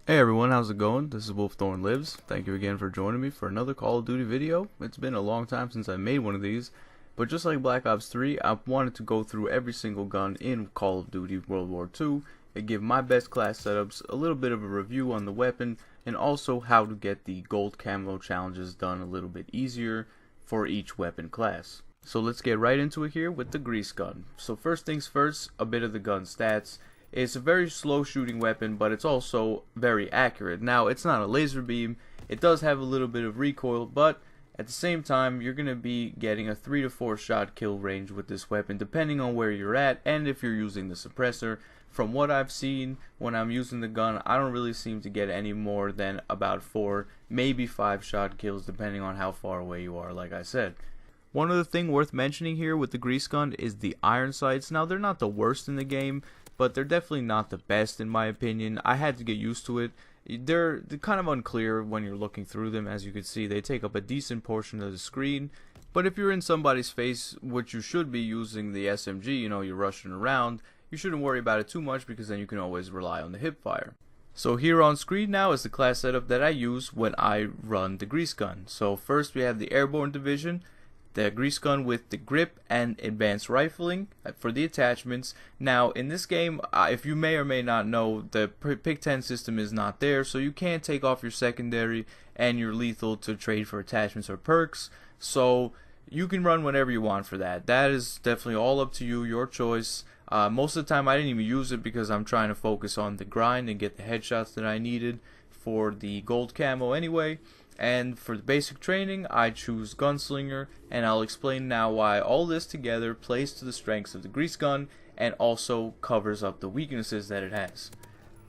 Hey everyone, how's it going? This is WolfthorneLives. Thank you again for joining me for another Call of Duty video. It's been a long time since I made one of these, but just like Black Ops 3, I wanted to go through every single gun in Call of Duty World War II and give my best class setups, a little bit of a review on the weapon, and also how to get the Gold Camo Challenges done a little bit easier for each weapon class. So let's get right into it here with the grease gun. So first things first, a bit of the gun stats. It's a very slow shooting weapon, but it's also very accurate. Now, it's not a laser beam. It does have a little bit of recoil, but at the same time, you're going to be getting a 3 to 4 shot kill range with this weapon, depending on where you're at and if you're using the suppressor. From what I've seen, when I'm using the gun, I don't really seem to get any more than about 4, maybe 5 shot kills, depending on how far away you are, like I said. One other thing worth mentioning here with the grease gun is the iron sights. Now, they're not the worst in the game, but they're definitely not the best in my opinion. I had to get used to it. They're kind of unclear when you're looking through them. As you can see, they take up a decent portion of the screen. But if you're in somebody's face, which you should be using the SMG, you're rushing around, you shouldn't worry about it too much because then you can always rely on the hip fire. So here on screen now is the class setup that I use when I run the grease gun. So first we have the Airborne Division, the grease gun with the grip and advanced rifling for the attachments. Now in this game, if you may or may not know, the pick 10 system is not there, so you can't take off your secondary and your lethal to trade for attachments or perks. So you can run whatever you want for that. That is definitely all up to you, your choice. Most of the time I didn't even use it because I'm trying to focus on the grind and get the headshots that I needed for the gold camo anyway. And for the basic training, I choose Gunslinger, and I'll explain now why all this together plays to the strengths of the grease gun and also covers up the weaknesses that it has.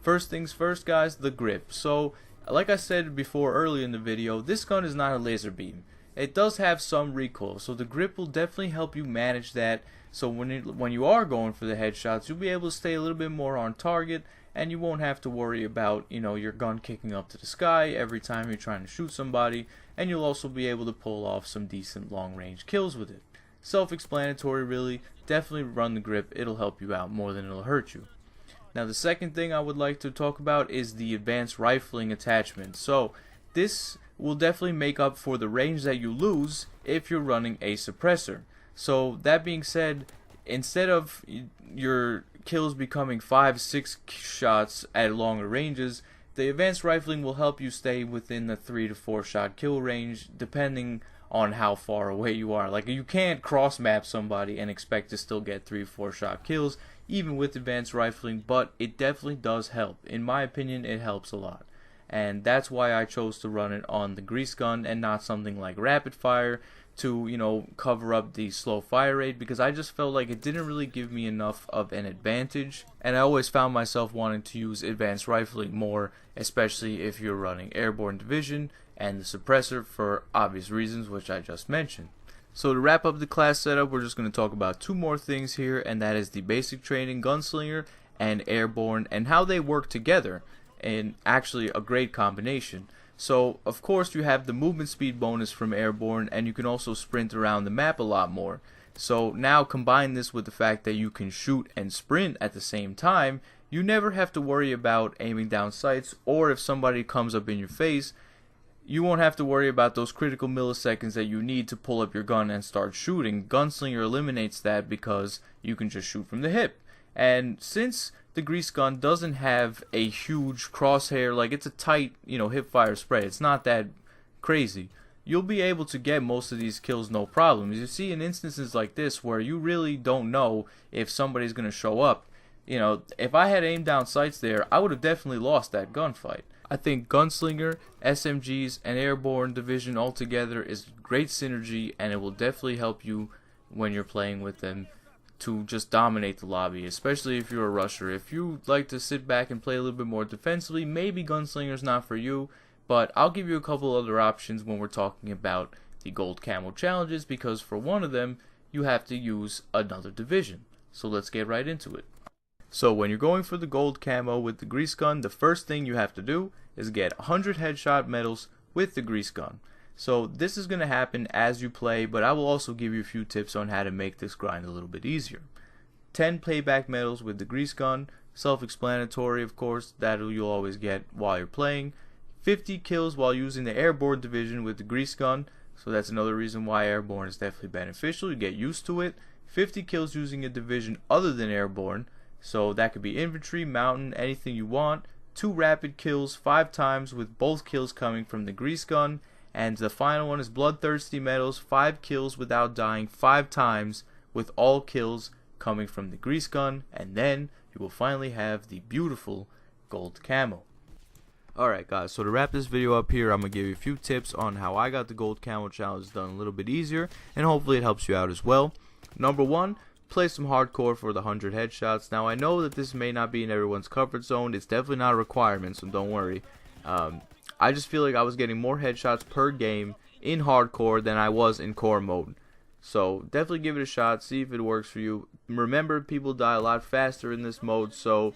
First things first, guys, the grip. So, like I said before earlier in the video, this gun is not a laser beam. It does have some recoil, so the grip will definitely help you manage that. So when you are going for the headshots, you'll be able to stay a little bit more on target, and you won't have to worry about your gun kicking up to the sky every time you're trying to shoot somebody, and you'll also be able to pull off some decent long range kills with it. Self-explanatory really. Definitely run the grip. It'll help you out more than it'll hurt you. Now the second thing I would like to talk about is the advanced rifling attachment. So this will definitely make up for the range that you lose if you're running a suppressor. So that being said, instead of your kills becoming 5-6 shots at longer ranges, the advanced rifling will help you stay within the 3 to 4 shot kill range depending on how far away you are. Like, you can't cross map somebody and expect to still get 3 or 4 shot kills even with advanced rifling, but it definitely does help. In my opinion, it helps a lot, and that's why I chose to run it on the grease gun and not something like rapid fire to cover up the slow fire rate, because I just felt like it didn't really give me enough of an advantage, and I always found myself wanting to use advanced rifling more, especially if you're running Airborne Division and the suppressor for obvious reasons which I just mentioned. So to wrap up the class setup, we're just going to talk about 2 more things here, and that is the basic training Gunslinger and Airborne and how they work together, and actually a great combination. So of course you have the movement speed bonus from Airborne, and you can also sprint around the map a lot more. So now combine this with the fact that you can shoot and sprint at the same time, you never have to worry about aiming down sights, or if somebody comes up in your face, you won't have to worry about those critical milliseconds that you need to pull up your gun and start shooting. Gunslinger eliminates that because you can just shoot from the hip. And since the grease gun doesn't have a huge crosshair, like it's a tight, hip fire spread, it's not that crazy, you'll be able to get most of these kills no problem. You see in instances like this where you really don't know if somebody's going to show up, if I had aimed down sights there, I would have definitely lost that gunfight. I think Gunslinger, SMGs, and Airborne Division altogether is great synergy, and it will definitely help you when you're playing with them to just dominate the lobby, especially if you're a rusher. If you like to sit back and play a little bit more defensively, maybe Gunslinger's not for you, but I'll give you a couple other options when we're talking about the Gold Camo Challenges, because for one of them, you have to use another division. So let's get right into it. So when you're going for the gold camo with the grease gun, the first thing you have to do is get 100 headshot medals with the grease gun. So this is going to happen as you play, but I will also give you a few tips on how to make this grind a little bit easier. 10 payback medals with the grease gun, self-explanatory, of course, that you'll always get while you're playing. 50 kills while using the Airborne Division with the grease gun, so that's another reason why Airborne is definitely beneficial. You get used to it. 50 kills using a division other than Airborne, so that could be infantry, mountain, anything you want. 2 rapid kills 5 times with both kills coming from the grease gun. And the final one is Bloodthirsty Medals, 5 kills without dying 5 times with all kills coming from the grease gun. And then you will finally have the beautiful gold camo. Alright guys, so to wrap this video up here, I'm going to give you a few tips on how I got the Gold Camo Challenge done a little bit easier, and hopefully it helps you out as well. Number 1, play some hardcore for the 100 headshots. Now I know that this may not be in everyone's comfort zone. It's definitely not a requirement, so don't worry. I just feel like I was getting more headshots per game in hardcore than I was in core mode. So definitely give it a shot, see if it works for you. Remember, people die a lot faster in this mode, so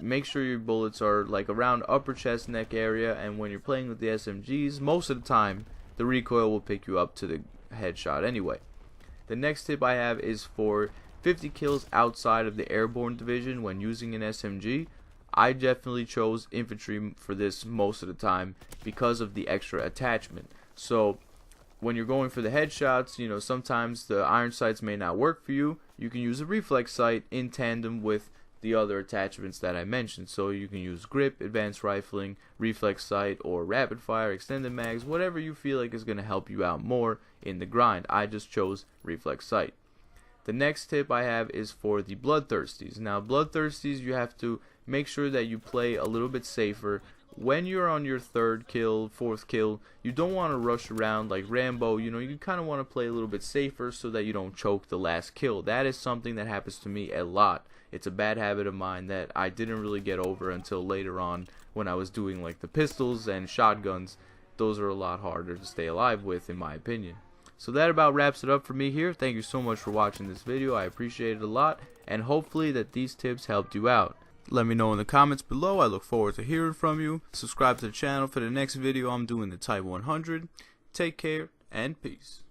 make sure your bullets are like around upper chest neck area, and when you're playing with the SMGs, most of the time the recoil will pick you up to the headshot anyway. The next tip I have is for 50 kills outside of the Airborne Division when using an SMG. I definitely chose infantry for this most of the time because of the extra attachment. So when you're going for the headshots, you know, sometimes the iron sights may not work for you. You can use a reflex sight in tandem with the other attachments that I mentioned. So you can use grip, advanced rifling, reflex sight, or rapid fire, extended mags, whatever you feel like is going to help you out more in the grind. I just chose reflex sight. The next tip I have is for the bloodthirsties. Now bloodthirsties, you have to make sure that you play a little bit safer. When you're on your 3rd kill, 4th kill, you don't want to rush around like Rambo. You know, you kind of want to play a little bit safer so that you don't choke the last kill. That is something that happens to me a lot. It's a bad habit of mine that I didn't really get over until later on when I was doing like the pistols and shotguns. Those are a lot harder to stay alive with, in my opinion. So that about wraps it up for me here. Thank you so much for watching this video. I appreciate it a lot, and hopefully that these tips helped you out. Let me know in the comments below. I look forward to hearing from you. Subscribe to the channel for the next video. I'm doing the Type 100. Take care and peace.